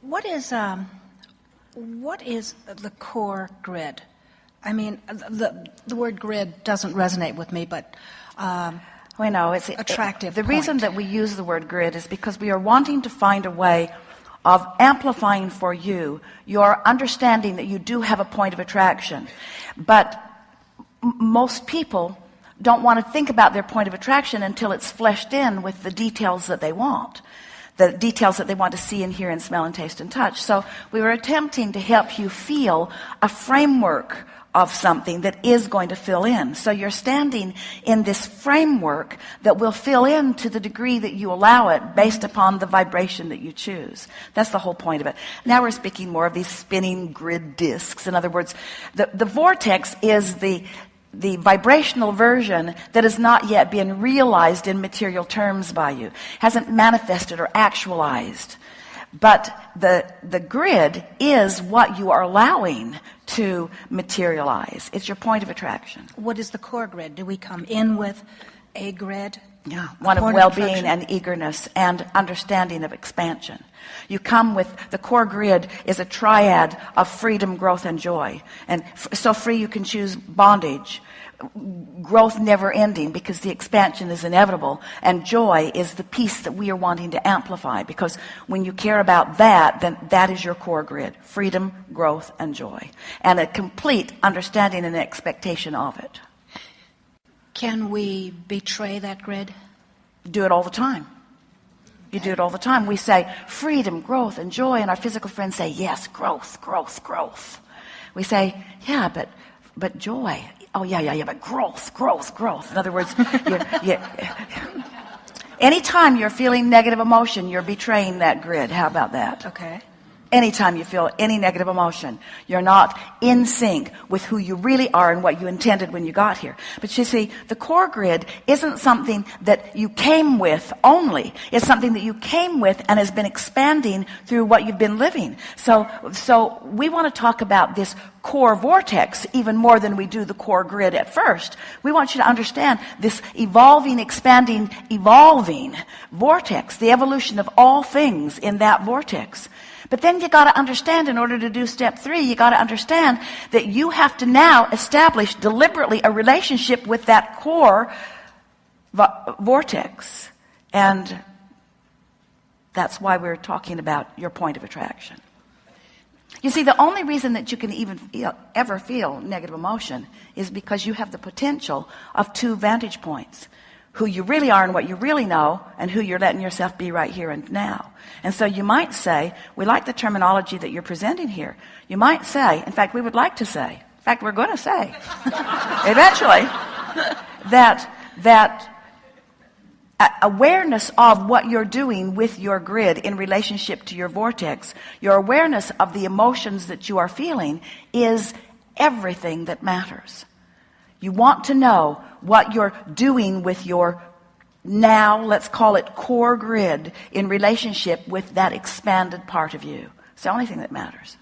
What is the core grid? I mean, the word grid doesn't resonate with me, but we know it's attractive. The reason that we use the word grid is because we are wanting to find a way of amplifying for you your understanding that you do have a point of attraction. But most people don't want to think about their point of attraction until it's fleshed in with the details that they want. The details that they want to see and hear and smell and taste and touch. So we were attempting to help you feel a framework of something that is going to fill in. So you're standing in this framework that will fill in to the degree that you allow it based upon the vibration that you choose. That's the whole point of it. Now we're speaking more of these spinning grid discs. In other words, the vortex is the vibrational version that has not yet been realized in material terms by you, hasn't manifested or actualized. But the grid is what you are allowing to materialize. It's your point of attraction. What is the core grid? Do we come in with a grid? Yeah, one of well-being and eagerness and understanding of expansion. You come with, the core grid is a triad of freedom, growth, and joy. And so free you can choose bondage. Growth never ending because the expansion is inevitable, and joy is the piece that we are wanting to amplify, because when you care about that, then that is your core grid: freedom, growth, and joy, and a complete understanding and expectation of it. Can we betray that grid? Do it all the time. You do it all the time. We say freedom, growth, and joy, and our physical friends say, yes, growth, growth, growth. We say, yeah, but joy. Oh, yeah, but growth. In other words, anytime you're feeling negative emotion, you're betraying that grid. How about that? Okay. Anytime you feel any negative emotion, you're not in sync with who you really are and what you intended when you got here. But you see, the core grid isn't something that you came with only. It's something that you came with and has been expanding through what you've been living. So we want to talk about this core vortex even more than we do the core grid at first. We want you to understand this evolving, expanding, evolving vortex, the evolution of all things in that vortex. But then you got to understand, in order to do step 3, you got to understand that you have to now establish deliberately a relationship with that core vortex. And that's why we're talking about your point of attraction. You see, the only reason that you can even ever feel negative emotion is because you have the potential of 2 vantage points: who you really are and what you really know, and who you're letting yourself be right here and now. And so you might say, we like the terminology that you're presenting here. You might say, in fact, we would like to say, in fact, we're going to say, eventually, that awareness of what you're doing with your grid in relationship to your vortex, your awareness of the emotions that you are feeling, is everything that matters. You want to know what you're doing with your, now let's call it core grid, in relationship with that expanded part of you. It's the only thing that matters.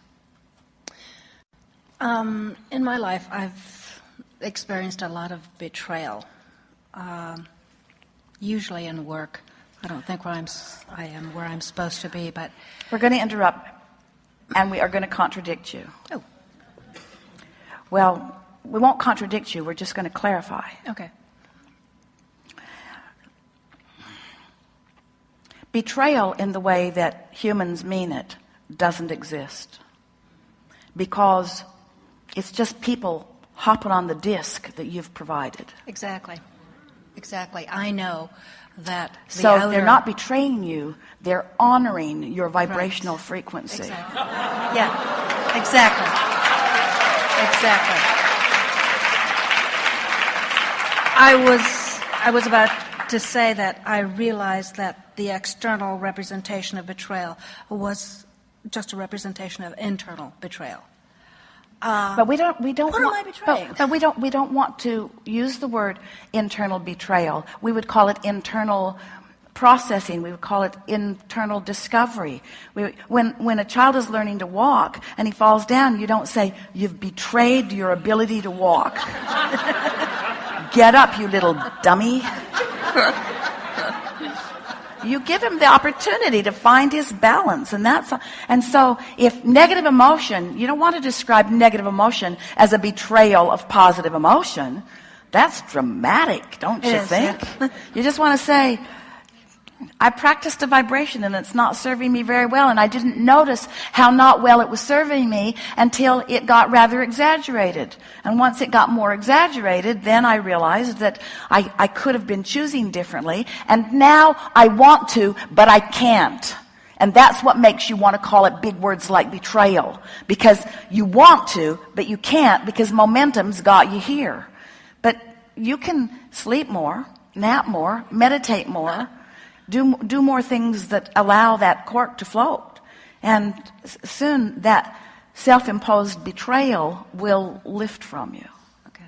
In my life, I've experienced a lot of betrayal, usually in work. I don't think I am where I'm supposed to be, but... We're going to interrupt, and we are going to contradict you. Oh. Well, we won't contradict you. We're just going to clarify. Okay. Betrayal in the way that humans mean it doesn't exist, because it's just people hopping on the disc that you've provided. Exactly. I know that they're not betraying you, they're honoring your vibrational frequency. Exactly. Yeah, exactly. I was about to say that I realized that the external representation of betrayal was just a representation of internal betrayal. But we don't. What am I betraying? But we don't want to use the word internal betrayal. We would call it internal processing. We would call it internal discovery. When a child is learning to walk and he falls down, you don't say, "You've betrayed your ability to walk. Get up, you little dummy." You give him the opportunity to find his balance, and so if negative emotion, you don't want to describe negative emotion as a betrayal of positive emotion. That's dramatic, don't you think? Yeah. You just want to say, I practiced a vibration and it's not serving me very well, and I didn't notice how not well it was serving me until it got rather exaggerated. And once it got more exaggerated, then I realized that I could have been choosing differently, and now I want to, but I can't. And that's what makes you want to call it big words like betrayal, because you want to, but you can't because momentum's got you here. But you can sleep more, nap more, meditate more, do more things that allow that cork to float. And soon that self-imposed betrayal will lift from you. Okay.